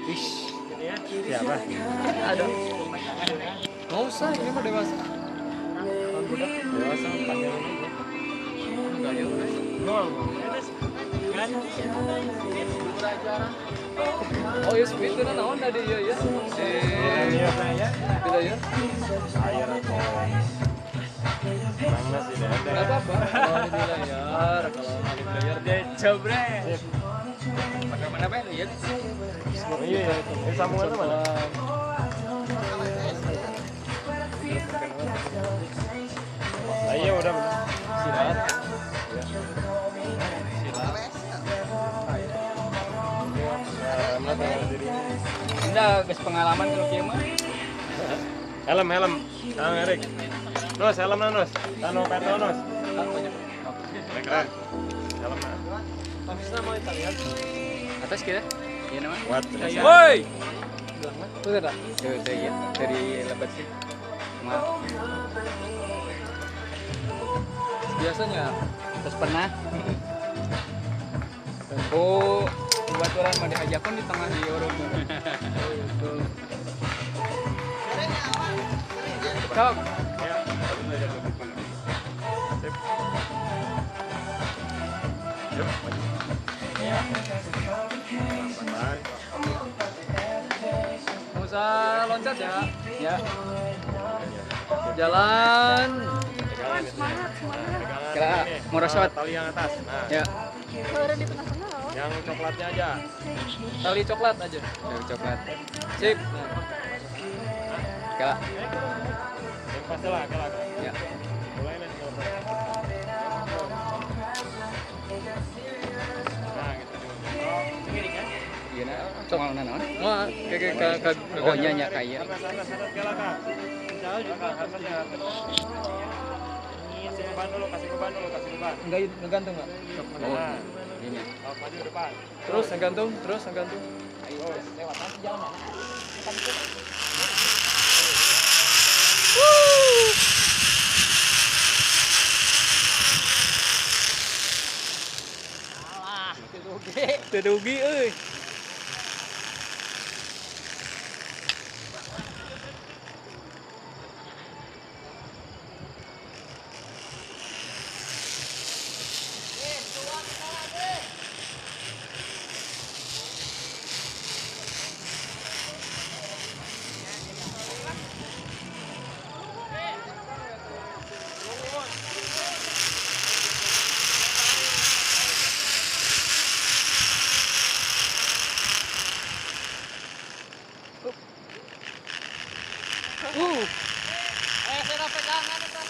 Ish, Siapa? ada. Nggak usah, ini mah dewasa. Tahun budak dewasa panjang aja. Enggak juga. Oh ya, speed itu naon tadi ya ya. Iya, saya. Tidak ya. Air atau Bangga sih deh. Enggak apa-apa. Kalau di layar, kalau di layar dia cobre. Pakai mana Pak? Lihat. Iya, ya, itu. Sambungannya mana? Iya, udah benar. Silat. Indah, guys pengalaman kalau kieu mah. Helm, helm. Kang Erik. Nos, helm Nos. Tano petrol Nos. Keren. Helm. Habisnya mau Italian. Atas kita. Iya nama. Buat. Woi. Tuh ada. Tuh ya. Dari lebat sih. Maaf. Biasanya terus pernah. Oh, baturan mah diajakun di tengah di orang. Cok. Ya. Sip. Yuk, maju. Ya. Pelan. Nggak usah loncat ya. Ya. Jalan. Pegangan ini. Semangat. Kira Ini, mau rosot. tali yang atas. Nah, Ya. Kalau di tengah-tengah loh. yang coklatnya aja. Tali coklat aja. Tali coklat. Sip. Kira. Yang pasti lah, kelak. Ya. Mulai nih. Nah, gitu dulu. Iya nah. Cok naon? Wah, ke oh nya nya kaya. Sanas, kelak, Kak. Jauh juga. Kasih beban dulu, kasih beban. Enggak ngegantung enggak? Oh. Nah, Ini. maju depan. Terus ngegantung. Terus. Lewat nanti jalan. Tedugi euy. Saya pegangan itu.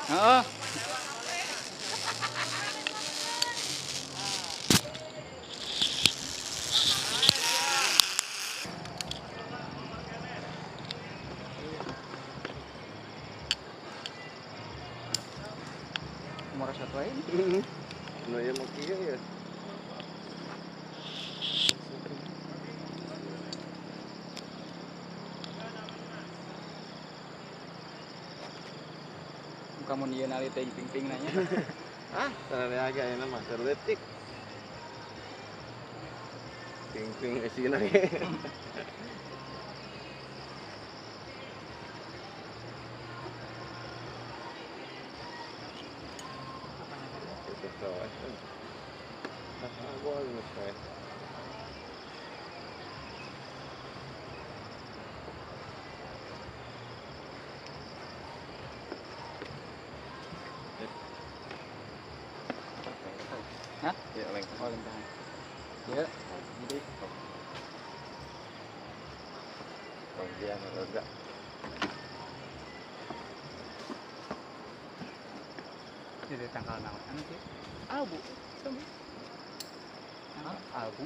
Heeh. Nomor satu aja. Nah, ya mau kieu ya. Kamu dia nali ting ping nanya. Ah, sana agak enak mah terletik. Ping esina ge. Hah? Ya, lengkap. Oh, lengkap. Ya, jadi Bagian agak. jadi tanggal naon nanti? Abu. Sama. Abu.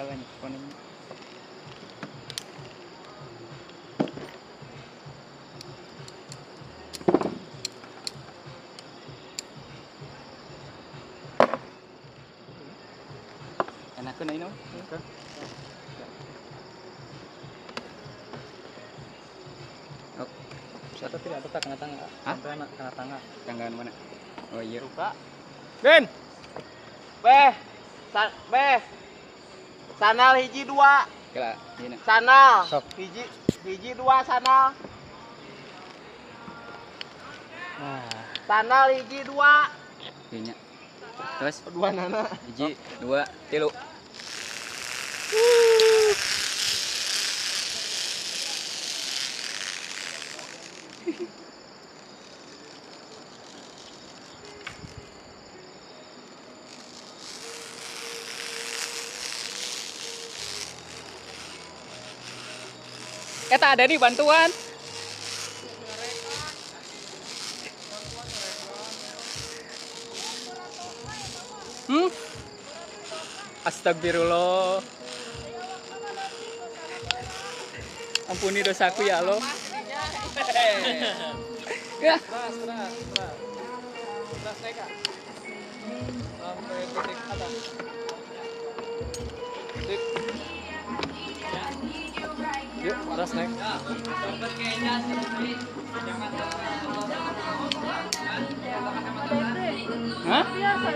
jalan koning. Enak kan ini? Satu tidak tetap kena tangga. Hah? Sampai anak kena tangga. Tanggaan mana? Oh iya. Luka. Ben. Beh. Sanal hiji 2. Kela, ini. Sanal. Sok. Hiji 2 sanal. Nah, Sanal hiji 2. Kayaknya. Terus Dua nana. 1, 2, 3. Tak ada nih bantuan. Astagfirullah. Ampuni dosaku ya Allah. Ya. Teras naik Kak. Sampai titik atas. Titik. Yuk, teras naik. Hah? Biasa,